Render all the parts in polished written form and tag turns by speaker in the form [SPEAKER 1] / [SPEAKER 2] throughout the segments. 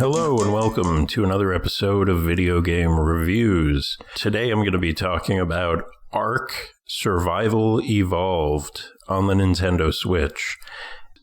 [SPEAKER 1] Hello and welcome to another episode of Video Game Reviews. Today I'm going to be talking about Ark Survival Evolved on the Nintendo Switch.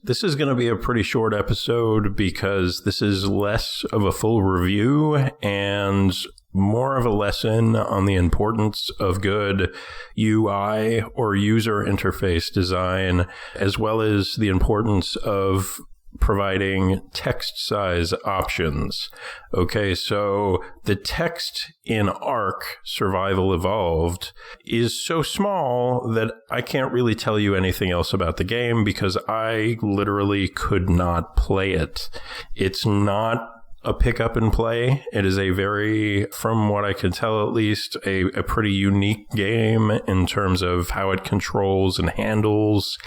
[SPEAKER 1] This is going to be a pretty short episode because this is less of a full review and more of a lesson on the importance of good UI or user interface design, as well as the importance of providing text size options. Okay, so the text in Ark Survival Evolved is so small that I can't really tell you anything else about the game because I literally could not play it. It's not a pick up and play. It is a very, from what I can tell at least, a pretty unique game in terms of how it controls and handles.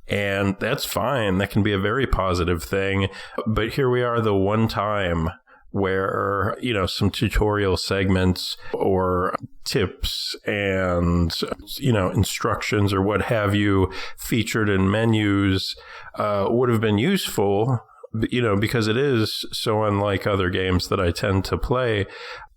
[SPEAKER 1] And that's fine. That can be a very positive thing. But here we are the one time where, some tutorial segments or tips and, instructions or what have you featured in menus would have been useful. Because it is so unlike other games that I tend to play,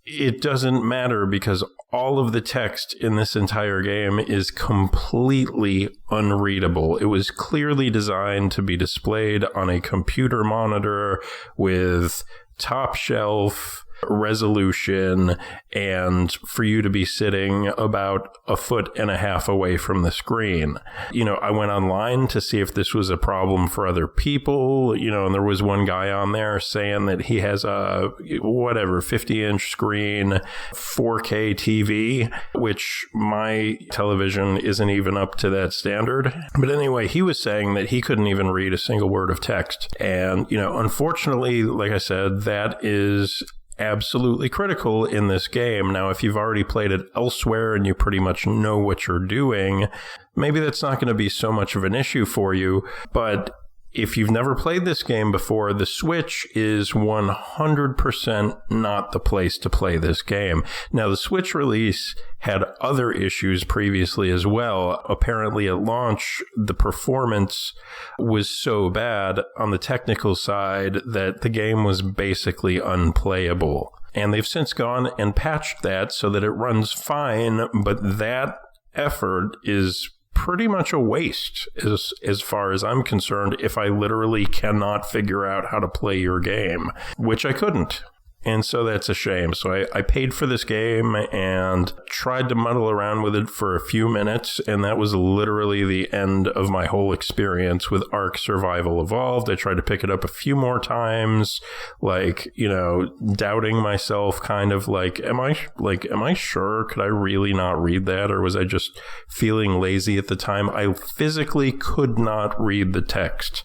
[SPEAKER 1] it doesn't matter because all of the text in this entire game is completely unreadable. It was clearly designed to be displayed on a computer monitor with top shelf resolution and for you to be sitting about 1.5 feet away from the screen. I went online to see if this was a problem for other people, and there was one guy on there saying that he has a 50-inch screen 4K TV, which my television isn't even up to that standard. But anyway, he was saying that he couldn't even read a single word of text. And, unfortunately, like I said, that is absolutely critical in this game. Now, if you've already played it elsewhere and you pretty much know what you're doing, maybe that's not going to be so much of an issue for you. But if you've never played this game before, the Switch is 100% not the place to play this game. Now, the Switch release had other issues previously as well. Apparently at launch, the performance was so bad on the technical side that the game was basically unplayable. And they've since gone and patched that so that it runs fine, but that effort is pretty much a waste as far as I'm concerned if I literally cannot figure out how to play your game, which I couldn't. And so that's a shame. So I paid for this game and tried to muddle around with it for a few minutes. And that was literally the end of my whole experience with Ark Survival Evolved. I tried to pick it up a few more times, doubting myself, kind of am I sure? Could I really not read that? Or was I just feeling lazy at the time? I physically could not read the text.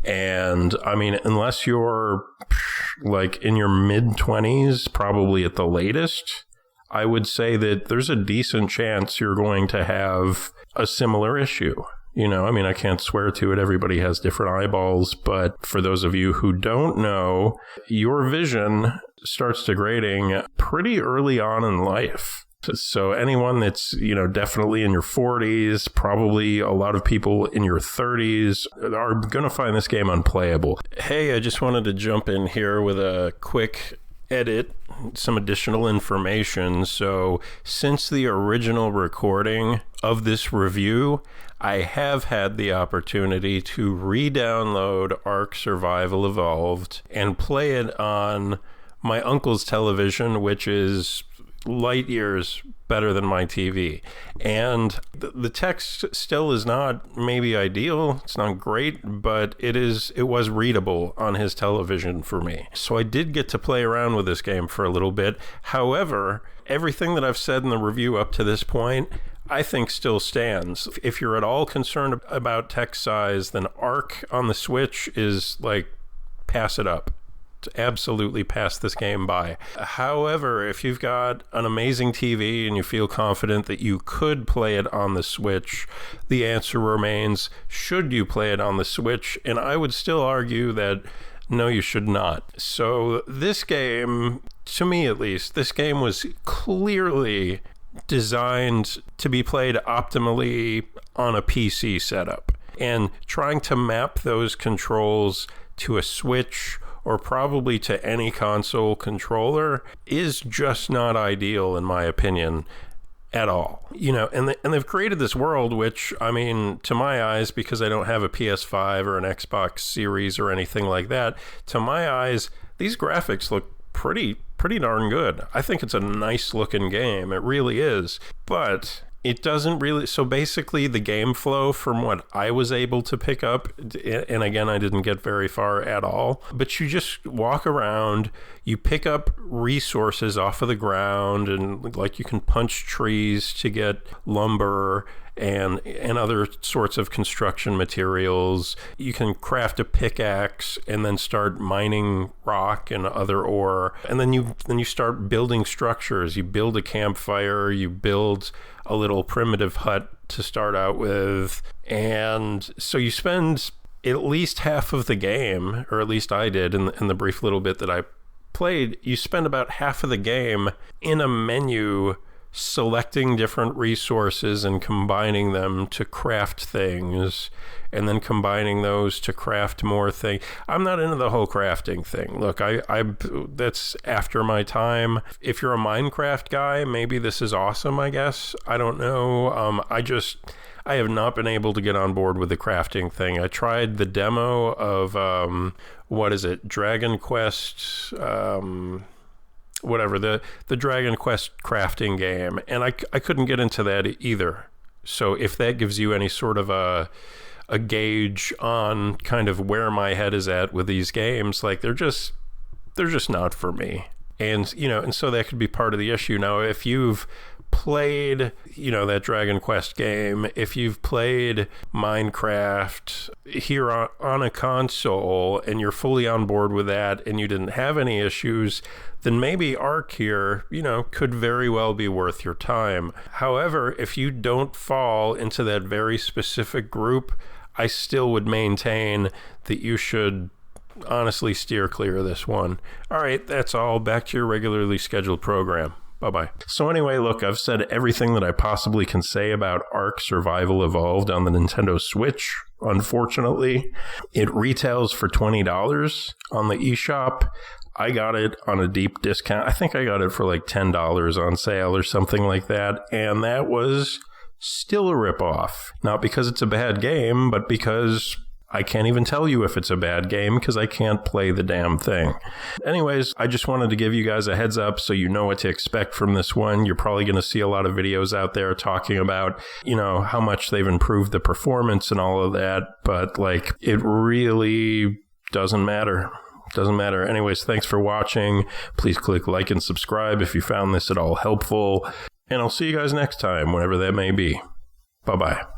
[SPEAKER 1] And I mean, unless you're in your mid-20s, probably at the latest, I would say that there's a decent chance you're going to have a similar issue. I can't swear to it. Everybody has different eyeballs. But for those of you who don't know, your vision starts degrading pretty early on in life. So anyone that's, definitely in your 40s, probably a lot of people in your 30s are going to find this game unplayable. Hey, I just wanted to jump in here with a quick edit, some additional information. So since the original recording of this review, I have had the opportunity to re-download Ark Survival Evolved and play it on my uncle's television, which is light years better than my TV. And the text still is not maybe ideal. It's not great, but it was readable on his television for me. So I did get to play around with this game for a little bit. However, everything that I've said in the review up to this point, I think still stands. If you're at all concerned about text size, then Ark on the Switch is pass it up. Absolutely pass this game by. However, if you've got an amazing TV and you feel confident that you could play it on the Switch, the answer remains, should you play it on the Switch? And I would still argue that no, you should not. So this game, to me at least, this game was clearly designed to be played optimally on a PC setup. And trying to map those controls to a Switch or probably to any console controller, is just not ideal, in my opinion, at all. And they've created this world, which, I mean, to my eyes, because I don't have a PS5 or an Xbox Series or anything like that, to my eyes, these graphics look pretty darn good. I think it's a nice looking game. It really is. But it doesn't really, so basically the game flow, from what I was able to pick up, and again, I didn't get very far at all, but you just walk around, you pick up resources off of the ground, and like you can punch trees to get lumber and other sorts of construction materials. You can craft a pickaxe and then start mining rock and other ore. And then you start building structures. You build a campfire, you build a little primitive hut to start out with. And so you spend at least half of the game, or at least I did in the brief little bit that I played, you spend about half of the game in a menu selecting different resources and combining them to craft things, and then combining those to craft more things. I'm not into the whole crafting thing. Look, I that's after my time. If you're a Minecraft guy, maybe this is awesome, I guess. I don't know. I have not been able to get on board with the crafting thing. I tried the demo of what is it? Dragon Quest whatever, the Dragon Quest crafting game, and I couldn't get into that either. So if that gives you any sort of a gauge on kind of where my head is at with these games, like they're just not for me. And and so that could be part of the issue. Now, if you've played that Dragon Quest game, if you've played Minecraft here on a console and you're fully on board with that and you didn't have any issues, then maybe Ark here could very well be worth your time. However, if you don't fall into that very specific group, I still would maintain that you should honestly steer clear of this one. All right, that's all. Back to your regularly scheduled program. Bye-bye. So anyway, look, I've said everything that I possibly can say about Ark Survival Evolved on the Nintendo Switch. Unfortunately, it retails for $20 on the eShop. I got it on a deep discount. I think I got it for like $10 on sale or something like that. And that was still a ripoff. Not because it's a bad game, but because I can't even tell you if it's a bad game because I can't play the damn thing. Anyways, I just wanted to give you guys a heads up so you know what to expect from this one. You're probably going to see a lot of videos out there talking about, how much they've improved the performance and all of that. But like, it really doesn't matter. Doesn't matter. Anyways, thanks for watching. Please click like and subscribe if you found this at all helpful. And I'll see you guys next time, whenever that may be. Bye-bye.